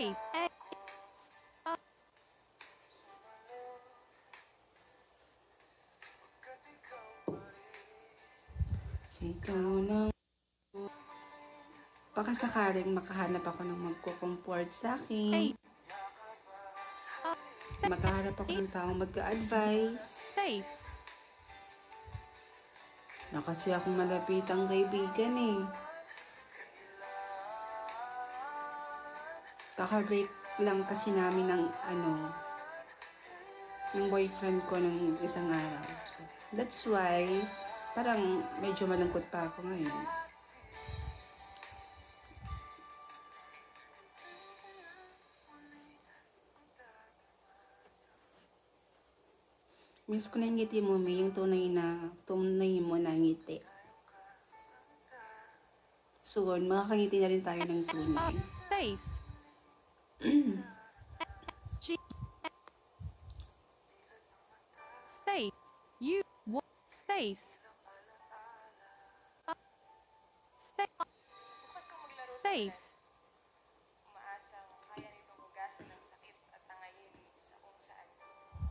Space. X. Sigaw ng baka sakaling makahanap ako ng magko-comfort sa akin. Makahanap ako ng taong magka-advise. Space. Na kasi akong malapitang kaibigan eh. Kaka-break lang kasi namin ng yung boyfriend ko ng isang araw. So, that's why parang medyo malungkot pa ako ngayon. Miss ko na yung ngiti mo, may yung tunay mo na ngiti. Soon, makakangiti na rin tayo ng tunay. Space. G. Space. U. What? Space. Space. Umaasang kaya nitong hugasan ng sakit at tangayin sa kung saan. Ngunit hindi.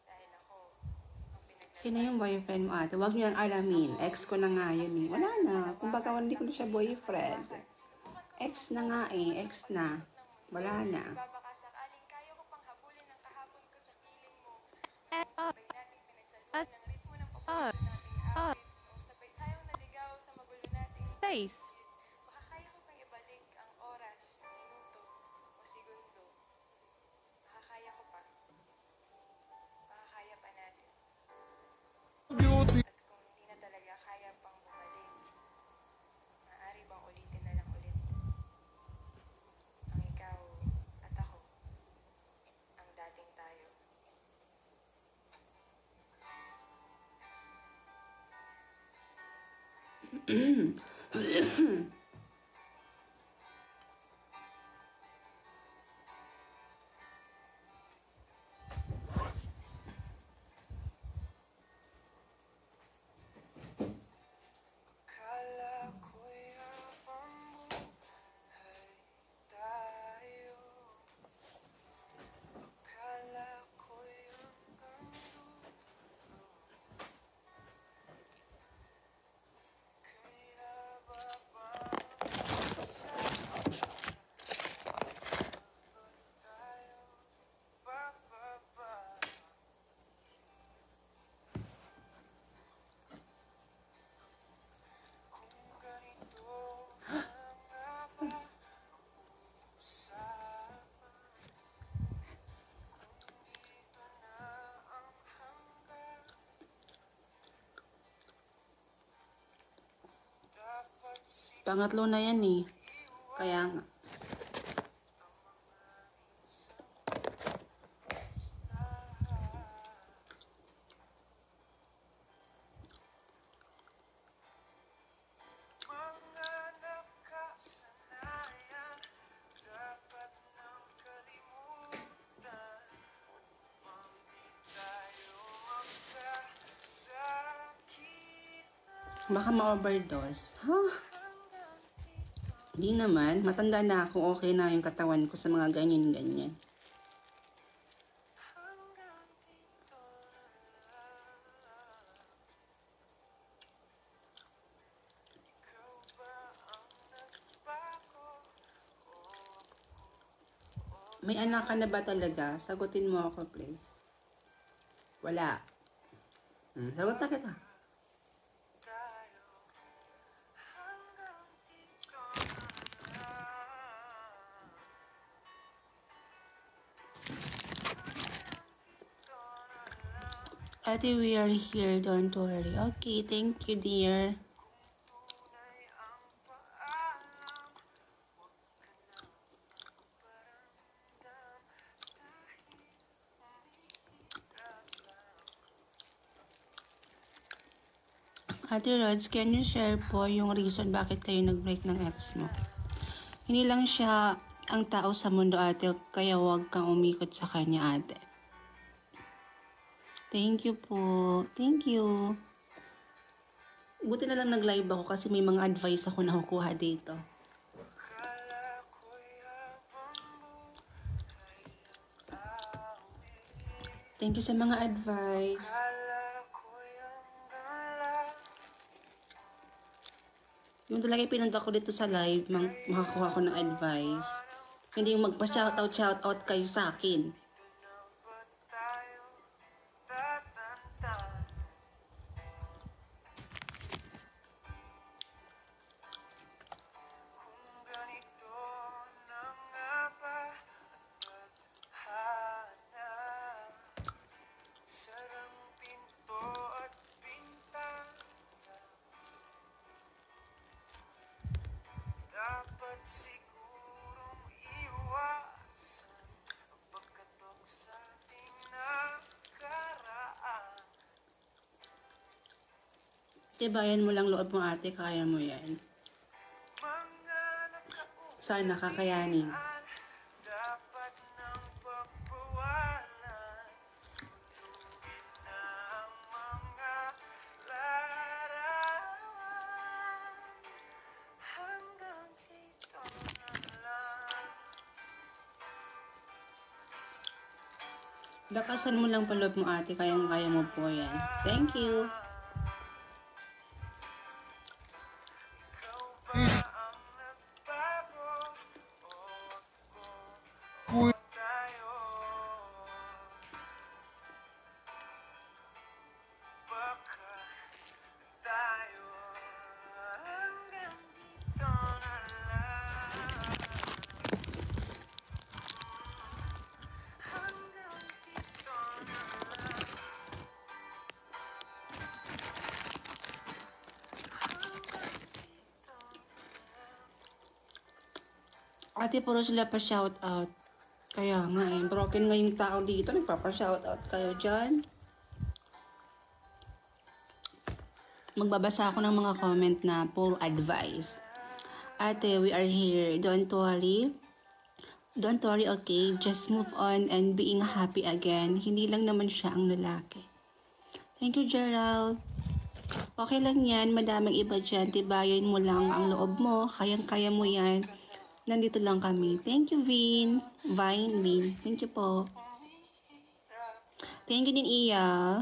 Dahil ako, ang pinaglalaki. Sino yung boyfriend mo ate? Huwag niyo lang alamin. Ex ko na nga yun eh. Wala na. Kumbaga hindi ko na siya boyfriend. Ex na nga eh. Ex na. Wala na. Baka sakaling kaya ko pang habulin ang kahapon ko sa piling mo. Sabay nating pinagsaluhan ng ritmo ng paborito nating awit. Nung sabay tayong naligaw sa magulo nating Space. baka kaya ko pang ibalik ang oras, minuto, o segundo. Baka kaya ko pa. Baka kaya pa natin. At kung hindi na talaga kaya pang bumalik, maaari bang ulitin na lang ulit? Ang ikaw at ako, ang dating tayo. Akala ko'y habang buhay tayo. Akala ko'y hanggang dulo. Kaya bababa sa tayo, bababa. Kung ganito na nga ba usapan, kung dito na ang hanggan, dapat Pangatlo na yan eh. Kaya nga. mga nakasanayan, dapat nang kalimutan. Upang di tayo magkasakitan. Baka ma-overdose. Huh? Hindi naman. Matanda na ako. Okay na yung katawan ko sa mga ganyan-ganyan. Hanggang dito lang. Ikaw ba ang nagbago? May anak ka na ba talaga? Sagutin mo ako, please. Wala. Sagot na kita. Tayo hanggang dito na lang. Dito na lang. Ate, we are here. Don't worry. Okay, thank you, dear. Tunay ang paalam. Huwag ka nang magparamdam dahil umihirap lang. Ate Rods, can you share po yung reason bakit kayo nag-break ng ex mo? Hindi lang siya ang tao sa mundo, ate, kaya huwag kang umikot sa kanya, ate. Thank you po. Thank you. Buti na lang nag-live ako kasi may mga advice ako nakukuha dito. Akala Thank you sa mga advice. Yung talaga pinunta ko dito sa live, makakuha ko ng advice. Hindi yung magpa-shoutout kayo sa akin. Dapat sigurong iwasan ang pagkatok sa ating nakaraan. Tibayan mo lang loob mo ate, kaya mo yan. Mga nakaulan Sana kakayanin. dapat nang pagbawalan. Sundugin na ang mga larawan. Hanggang dito na lang. Lakasan mo lang paloob mo ate, kaya mo po yan. Thank you. Ikaw ba ang nagbago? O tayo? Baka tayo hanggang dito na lang. Hanggang dito na lang. Ate, puro sila pa shoutout. Kaya nga eh, broken nga yung tao dito, nagpapa-shoutout kayo dyan. Magbabasa ako ng mga comment na puro advice. Ate, we are here. Don't worry. Don't worry, okay? Just move on and being happy again. Hindi lang naman siya ang lalaki. Thank you, Gerald. Okay lang yan. Madaming iba dyan. Tibayan mo lang ang loob mo. Kayang-kaya mo yan. Nandito lang kami. Thank you, Vin. Vin. Thank you po. Thank you din, Iya.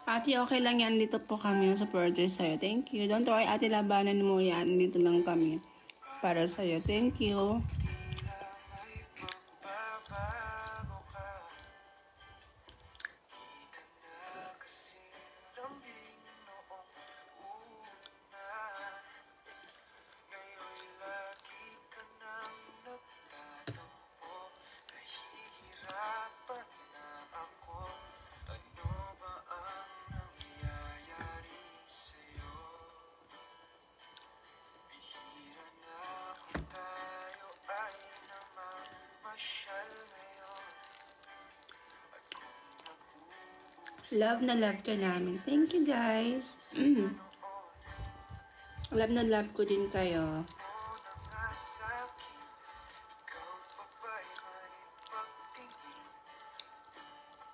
Ate, okay lang yan. Dito po kami ang supporter sa'yo. Thank you. Don't worry, ate, labanan mo yan. Dito lang kami para sa'yo. Thank you. Magbabago ka. Di ka na kasing lambing noong una. Ngayon'y lagi ka nang nagtatampo. Nahihirapan na ako. Ano ba ang nangyayari sa'yo? Bihira na kung tayo ay namamasyal ngayon. At kung nag-uusap Love na love ka namin. Thank you, guys. Love na love ko din kayo. mo na nga sa'kin, ikaw pa ba'y may pagtingin?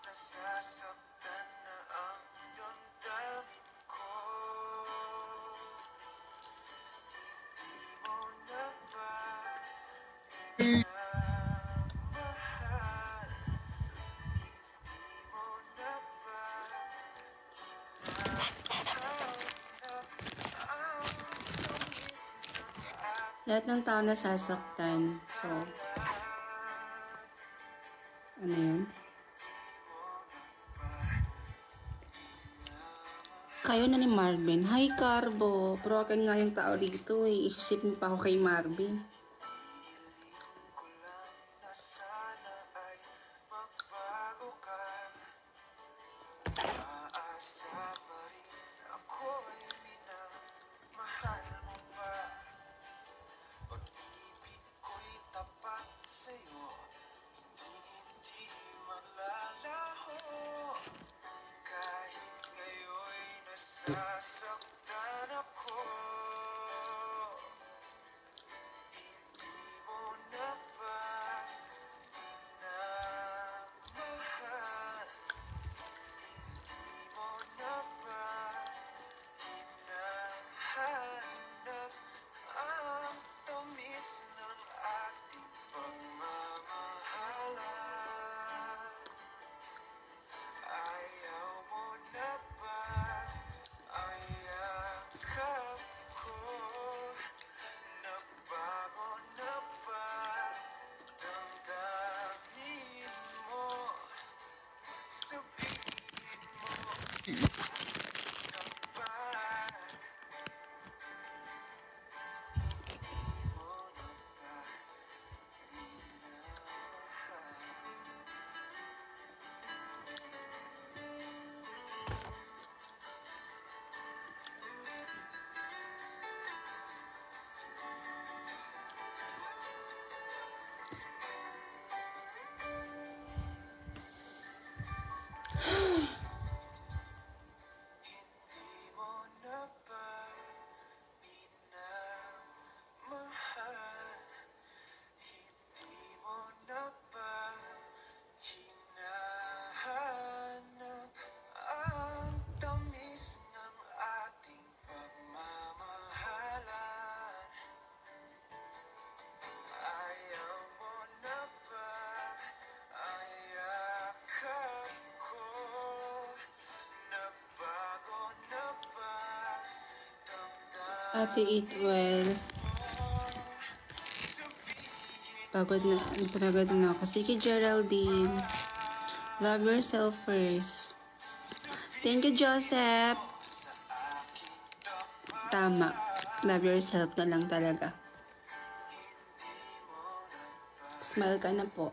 Nasasaktan na ang damdamin ko. Hindi mo na ba minamahal? Hindi mo na ba Lahat ng tao nasasaktan. So, ano yun? Kayo na ni Marvin. Hi, Carbo. Broken nga yung tao dito eh. Isip mo pa ako kay Marvin. ko lang na sana ay magbago ka. Aasa pa rin ako'y minamahal mo pa. Pag-ibig ko'y tapat sa'yo, hindi man lalaho. Kahit ngayon'y nasasaktan ako. Hindi mo na ba Ate Eat Well. Pagod na ako. Sige, Geraldine. Love yourself first. Thank you, Joseph. Tama. Love yourself na lang talaga. Smile ka na po.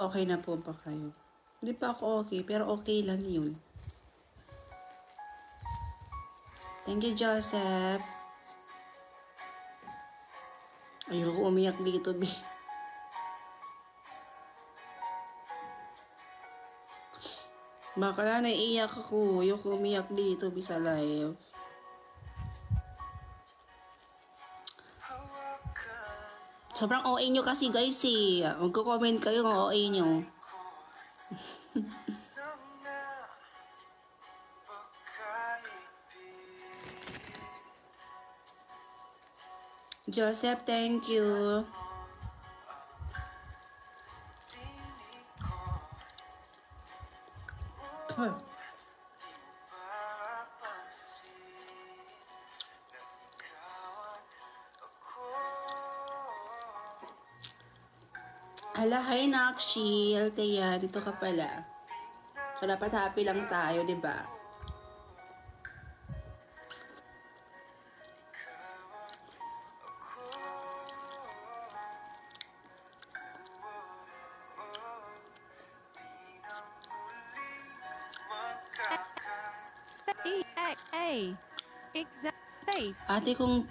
Okay na po ba kayo? Hindi pa ako okay, pero okay lang yun. Thank you, Joseph. Ayoko umiyak dito, B. Baka naiiyak ako. Ayoko umiyak dito, B, sa live. Sobrang OA nyo kasi, guys, eh. Magko-comment kayo ng OA nyo. Joseph, thank you. Hala, hi Nakshi, Althea, dito ka pala. So, dapat happy lang tayo, di ba? Exact space. Ate, kung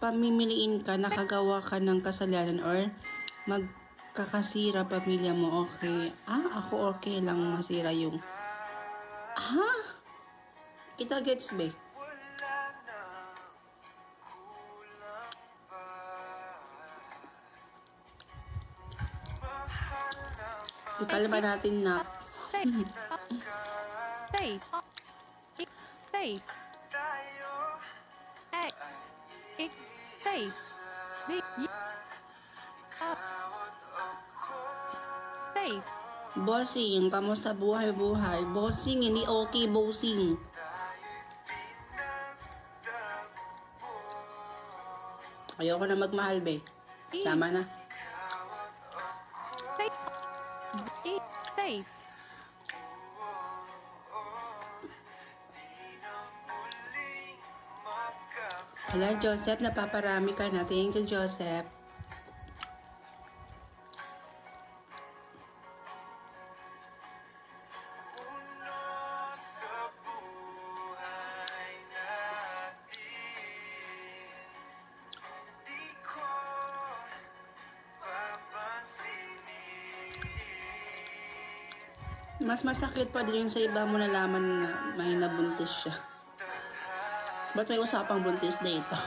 pamimiliin ka, nakagawa ka ng kasalanan or magkakasira pamilya mo, okay? Ako okay lang masira yung... Kita gets ba? Ikalma natin na. Space. Space. X. X. Space. B. Space. Bossing, kamusta buhay-buhay? Bossing, hindi okay, bossing. Ayoko na magmahal, be. Tama na. Space. Space. Hala, Joseph, napaparami ka na. Thank you, Joseph. Mas masakit pa din yung sa iba mo nalaman na may nabuntis siya. Ba't may usapang buntis dito?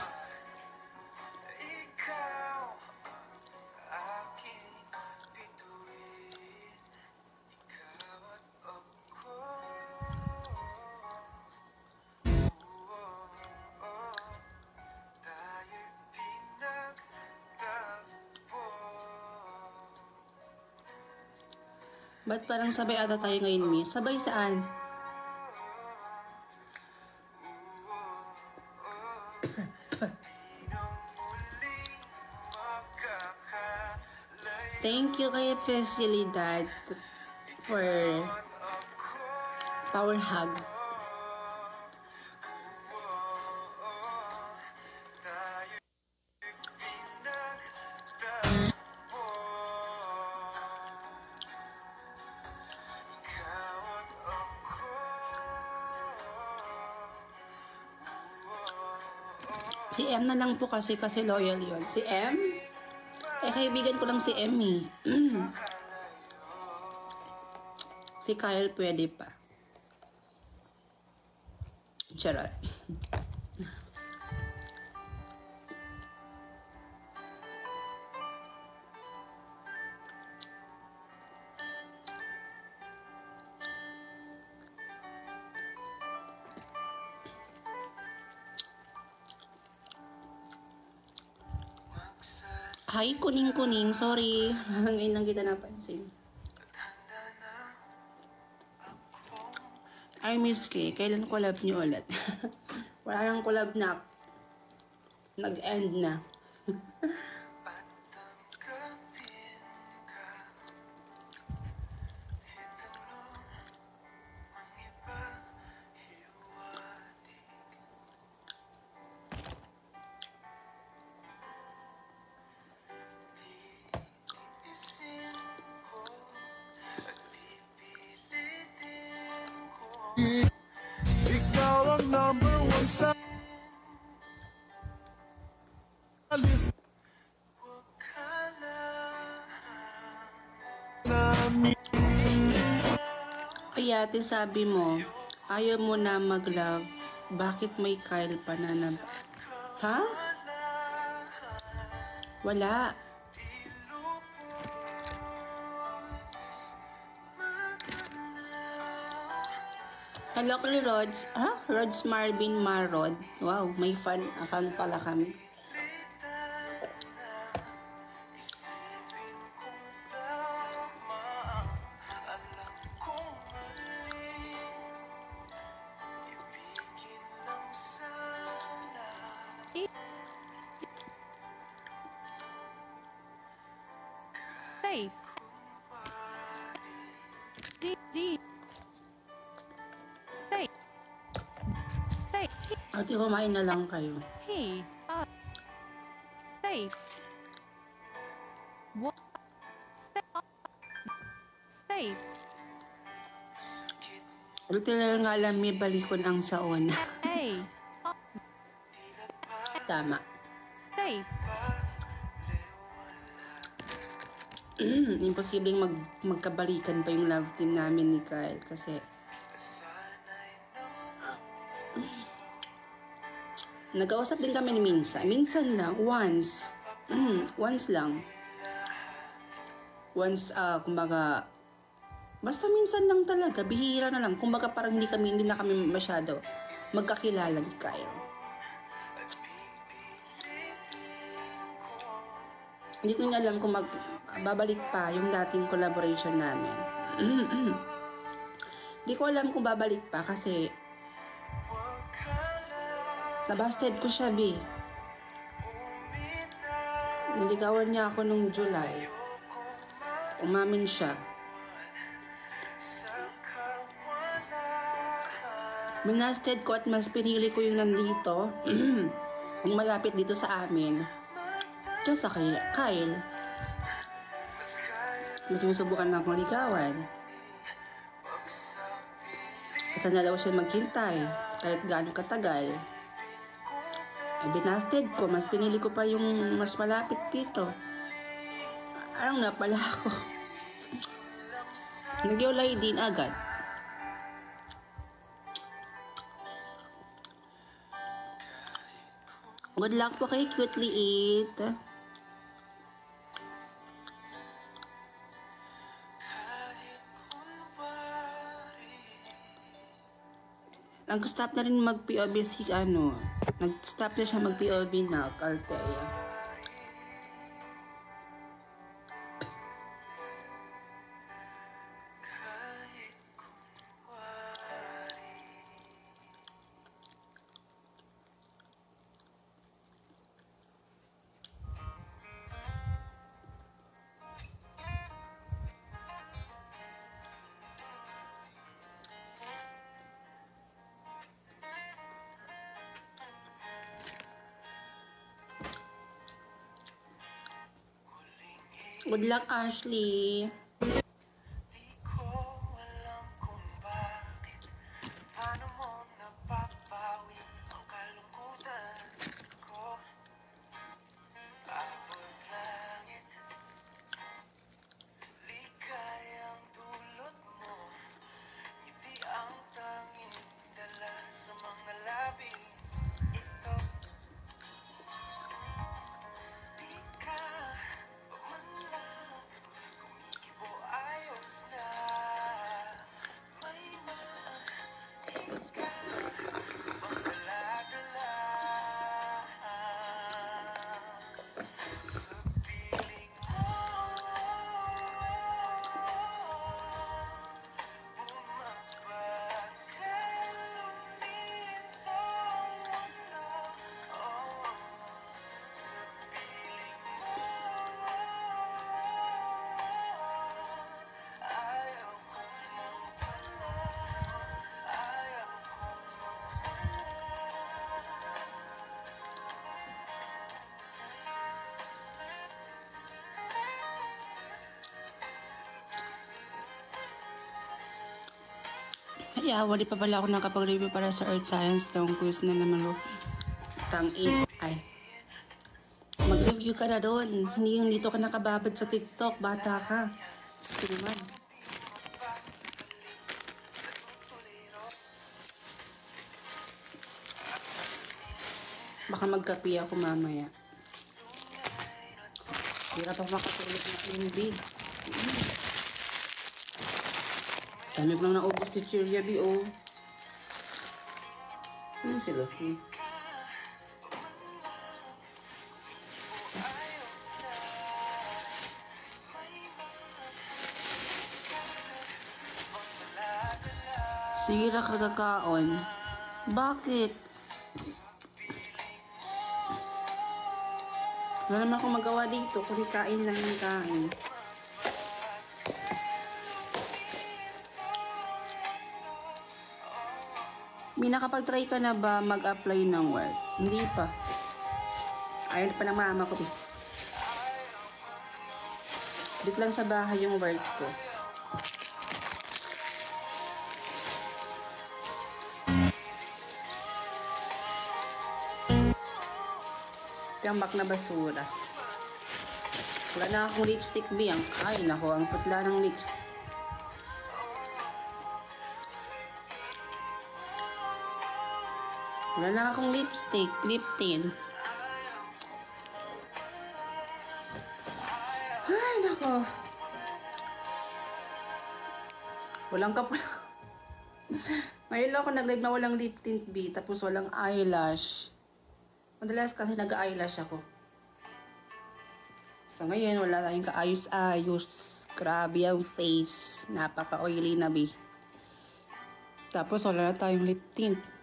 Ba't parang sabay ata tayo ngayon, Mi? Sabay saan? Thank you kay Facilidad for power hug. Si M na lang po kasi loyal yon. Si M? Eh, kaibigan ko lang si M eh. Si Kyle pwede pa. Charot. Hi, kuning-kuning. Sorry. Ngayon lang kita napansin. I miss Kay. Kailan collab niyo ulit? Wala nang collab na. Nag-end na. Ikaw ang number one sa list namin. Ay, ate, sabi mo, ayaw mo na mag-love. Bakit may Kyle pa na na... Ha? Wala. Hello kay Rods. Rods Marvin Marod. Wow, may fan pala kami. It's space. D. Space. Space. Ate, kumain na lang kayo. P. Space. What? Space. Literal nga alam, may balikon ang saon. A. Tama. Space. Imposibleng magkabalikan pa yung love team namin ni Kyle kasi nag-ausap din kami ni minsan. Minsan lang, once. Once lang. Once, kumbaga, basta minsan lang talaga, bihira na lang. Kumbaga parang hindi na kami masyado magkakilala ni Kyle. Hindi ko niya alam kung babalik pa yung dating collaboration namin. Hindi ko alam kung babalik pa kasi nabasted ko siya, B. Niligawan niya ako nung July. Umamin siya. Minasted ko at mas pinili ko yung nandito. Yung malapit dito sa amin. Diyos sa Kyle. Kasi subukan na akong ligawan. At na daw siya maghintay kahit gaano katagal. Binasted ko, mas pinili ko pa yung mas malapit dito. Anong napala ako? Nagyolay din agad. Good luck po kay Cutely Eat. Nag-stop na rin mag-POV si nag-stop na siya mag-POV na, Althea. Good luck, Ashley. Di ko alam kung bakit. Paano mo napapawi ang kalungkutan ko? Abot langit, ligayang dulot mo. Ngiti ang tanging dala sa mga labi. Ito, di ka man lang kumikibo, ayos na. May di ka bang dala-dala sa piling mo. Yeah, wali pa pala ako nakapag-review para sa Earth Science. Long quiz na naman ako. Tang 8. Ay. Mag-review ka na doon. Hindi yung dito ka nakababad sa TikTok. Bata ka. Diyos ko naman. Baka magkapi ako mamaya. Hirap ako makatulog na MB. Dami ko lang naubos si Cheeria B, oh. Ano sila? Sira kagakaon. Bakit? Wala naman akong magawa dito. Kung kain lang ng kain. May nakapag-try ka na ba mag-apply ng work? Hindi pa. Ayaw pa ng mama ko. Dito lang sa bahay yung work ko. Tambak na basura. Wala na akong lipstick, biyang. Ay, nako, ang putla ng lips. Wala na akong lipstick, lip tint. Ay, nako. Walang kapula. Ngayon lang ako nag-live na walang lip tint, B. Tapos walang eyelash. Madalas kasi nag-eyelash ako. So ngayon, wala tayong kaayos-ayos. Grabe ang face. Napaka-oily na, B. Tapos wala na tayong lip tint.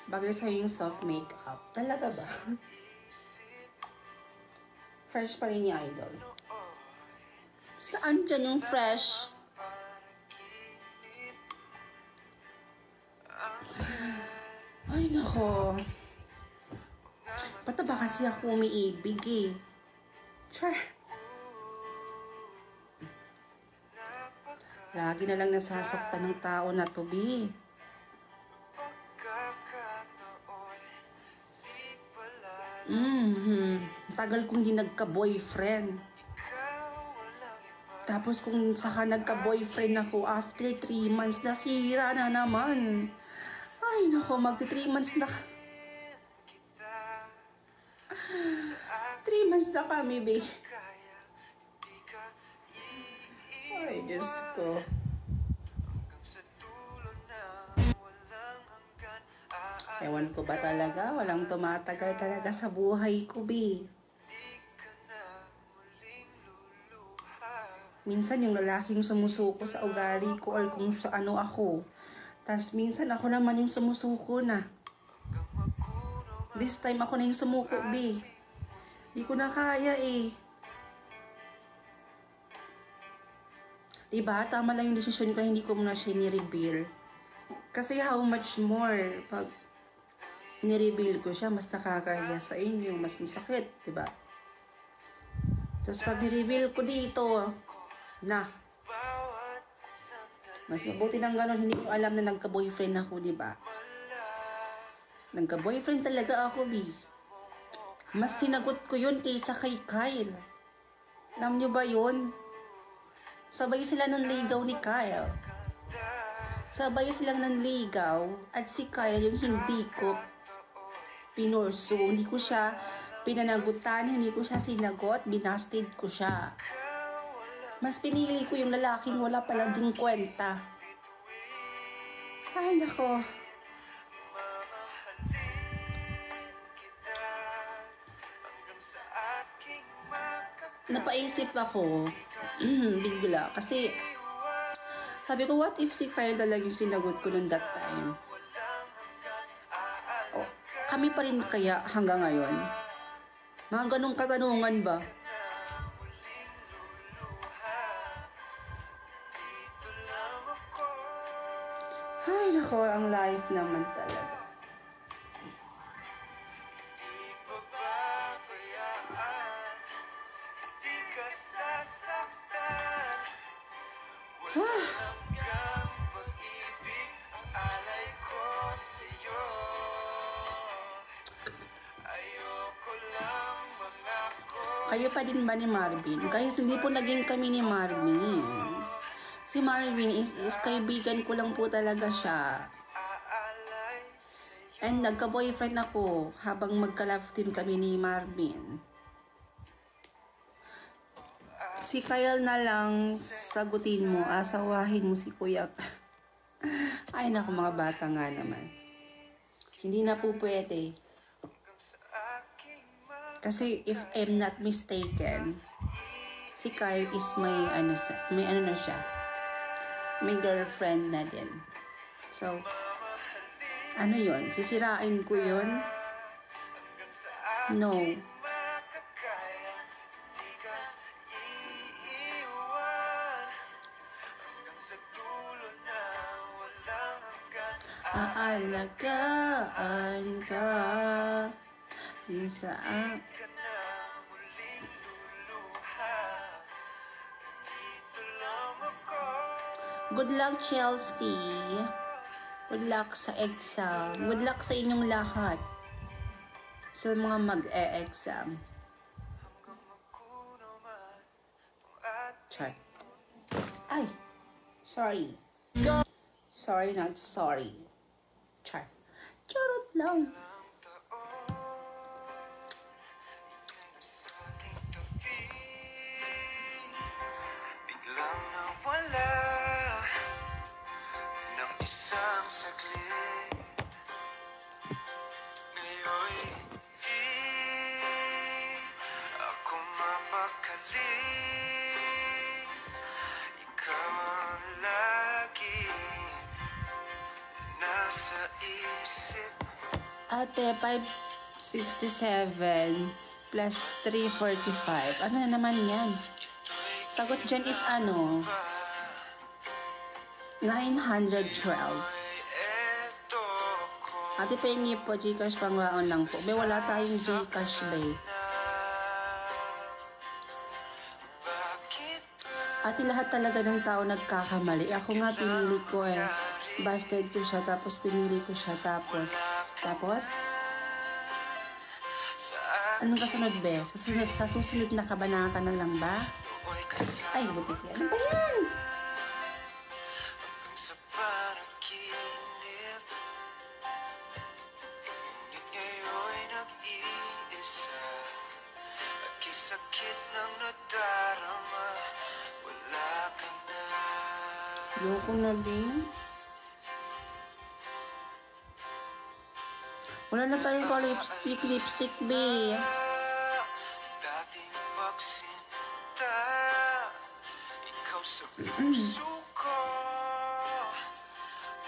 Bagay sa'yo yung soft makeup. Talaga ba? Fresh pa rin ni Idol. Saan dyan yung fresh? Ay, nako. Ba't ba kasi ako umiibig eh? Char. Lagi na lang nasasaktan ng tao na to, B. Tagal kong hindi nagka-boyfriend. Tapos kung saka nagka-boyfriend ako after 3 months, nasira na naman. Ay, nako, magti 3 months na. 3 months na kami, be. Ay, Diyos ko. Ewan ko ba talaga? Walang tumatagal talaga sa buhay ko, be. Minsan yung lalaking sumusuko sa ugali ko or kung sa ano ako. Tas minsan ako naman yung sumusuko na. This time ako na yung sumuko, B. Di ko na kaya eh. Diba? Tama lang yung desisyon ko, hindi ko muna siya ni-reveal. Kasi how much more pag nireveal ko siya, mas nakakahiya sa inyo, mas masakit, diba? Tapos pag nireveal ko dito, na, mas mabuti ng gano'n, hindi ko alam na nagka-boyfriend ako, diba? Nagka-boyfriend talaga ako, B. Mas sinagot ko yun kaysa kay Kyle. Alam nyo ba yun? Sabay sila ng ligaw ni Kyle. Sabay silang nanligaw at si Kyle yung hindi ko pinurso. Hindi ko siya pinanagutan, hindi ko siya sinagot, binasted ko siya. Mas pinili ko yung lalaking wala palang ding kwenta. Ay, nako. Napaisip ako, bigla, kasi sabi ko, what if si Kyle talaga yung sinagot ko nung that time? O, kami pa rin kaya hanggang ngayon? Mga ganong katanungan ba? Ay, nako, ang life naman talaga. Kayo pa din ba ni Marvin? Guys, hindi po naging kami ni Marvin. Si Marvin is kaibigan ko lang po talaga siya. And nagka-boyfriend ako habang magka-love team kami ni Marvin. Si Kyle na lang sagutin mo, asawahin mo si Kuya. Ay naku, mga bata nga naman. Hindi na po pwede. Kasi if I'm not mistaken, si Kyle is may ano na siya. May girlfriend na din. So, ano yun? Sisirain ko yun? No. Aalagaan ka sa Good luck, Chelsea. Good luck sa exam. Good luck sa inyong lahat. Sa mga mag-e-exam. Char. Ay! Sorry. Sorry, not sorry. Char. Charot lang. Biglang nawala ng isang saglit. Ngayon'y di ako mapakali. Ikaw ang lagi nasa isip. Ate, 567 plus 345. Ano na naman yan? Sagot dyan is ano? 912. Ate, pengi po, Gcash pangwaon lang po. Be, wala tayong Gcash, be. Ate, lahat talaga ng tao nagkakamali. Ako nga, pinili ko eh. Busted ko siya, tapos pinili ko siya, tapos, anong kasunod, be? Sa susunod na kabanata na lang ba? Ay, butik yan. Ano ba yan? Sa panaginip, ngunit ngayon'y nag-iisa. Sakit ng nadarama, wala ka na. Ayoko na, be. Wala na tayong lipstick, be. Dating pagsinta, ikaw sa puso ko.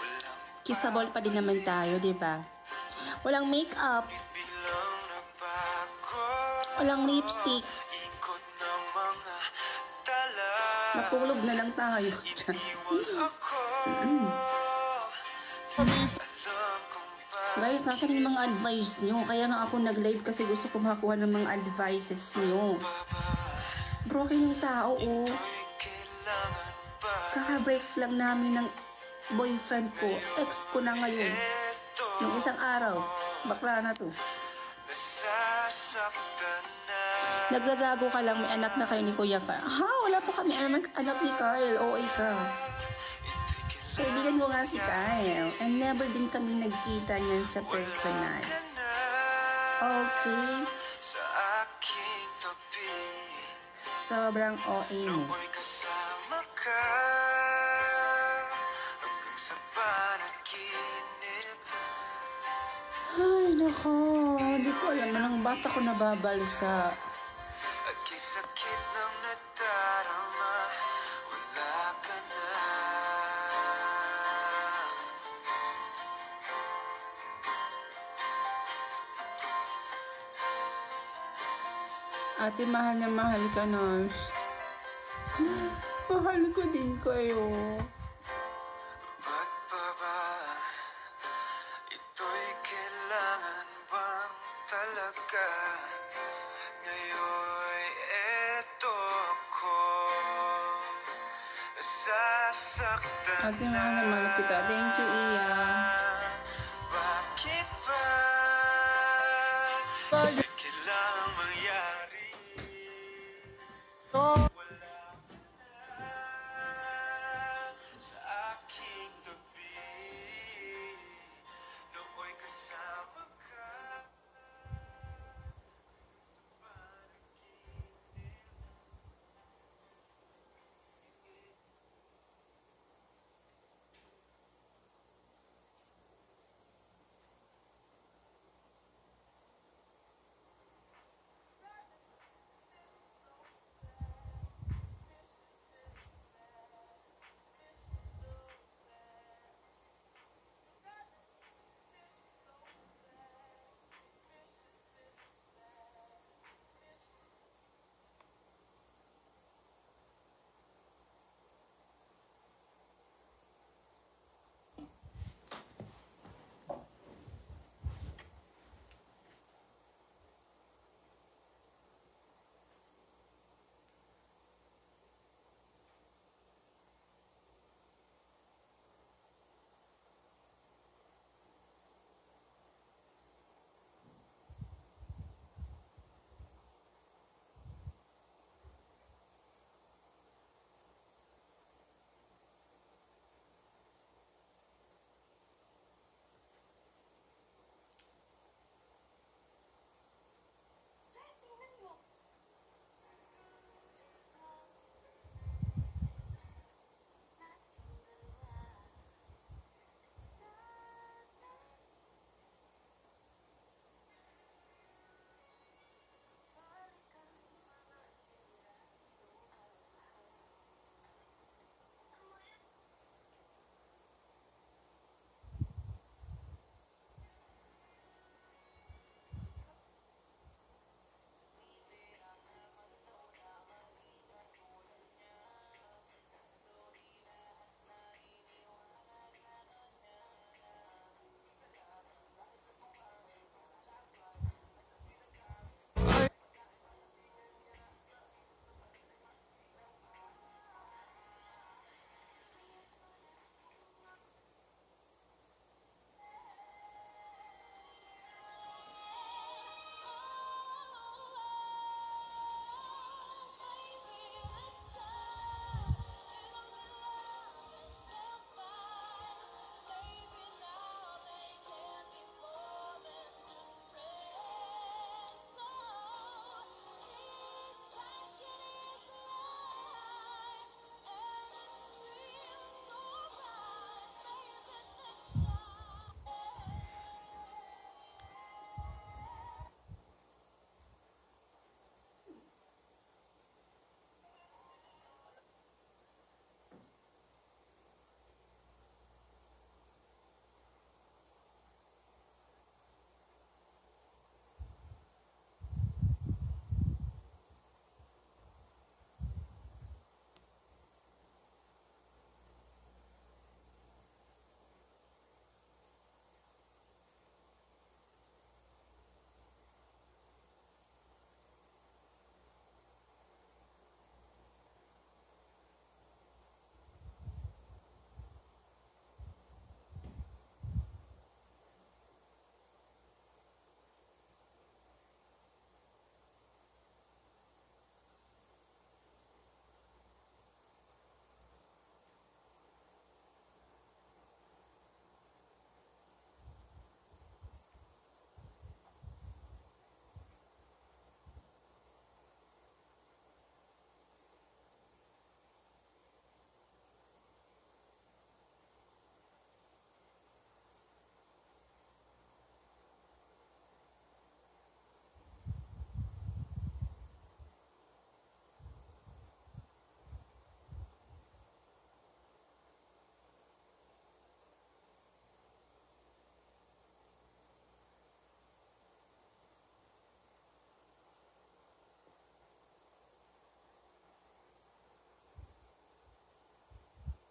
Walang Kissable pa din naman tayo, di ba? Walang makeup, bilang nagbago. walang lipstick. Ikot ng mga tala. Matulog na lang tayo. Iwan ako. Alam kong Guys, nasan yung mga advice niyo? Kaya nga ako nag-live kasi gusto ko makakuha ng mga advices niyo. Broken yung tao, oh. Kailangan ba Kaka-break lang namin ng boyfriend ko. Ex ko na ngayon. ito? Nung isang araw. Bakla na to. Nasasaktan na. Nagdadago ka lang, may anak na kayo ni Kuya Carl. Ha? Wala pa kami anak ni Carl. OA ka. Kaibigan ko nga si Kyle. And never din kami nagkita niyan sa personal. Ka na Okay? sa aking tabi. Sobrang OA mo. Ako'y kasama ka hanggang sa panaginip. Ay, nako. Hindi ko alam. Anong bata ko nababalsa. Ako'y sakit ng nadarama. Wala ka na. Ate, mahal na mahal ka na. Mahal ko din kayo. Ba't pa ba ito'y kailangan bang talaga? Ngayon'y eto ako nasasaktan Ate, mahal na mahal kita. Thank you, Iya. Bakit ba kailangan mangyari? Wala ka na sa aking tabi. Nooy kasama ka.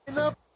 Enough!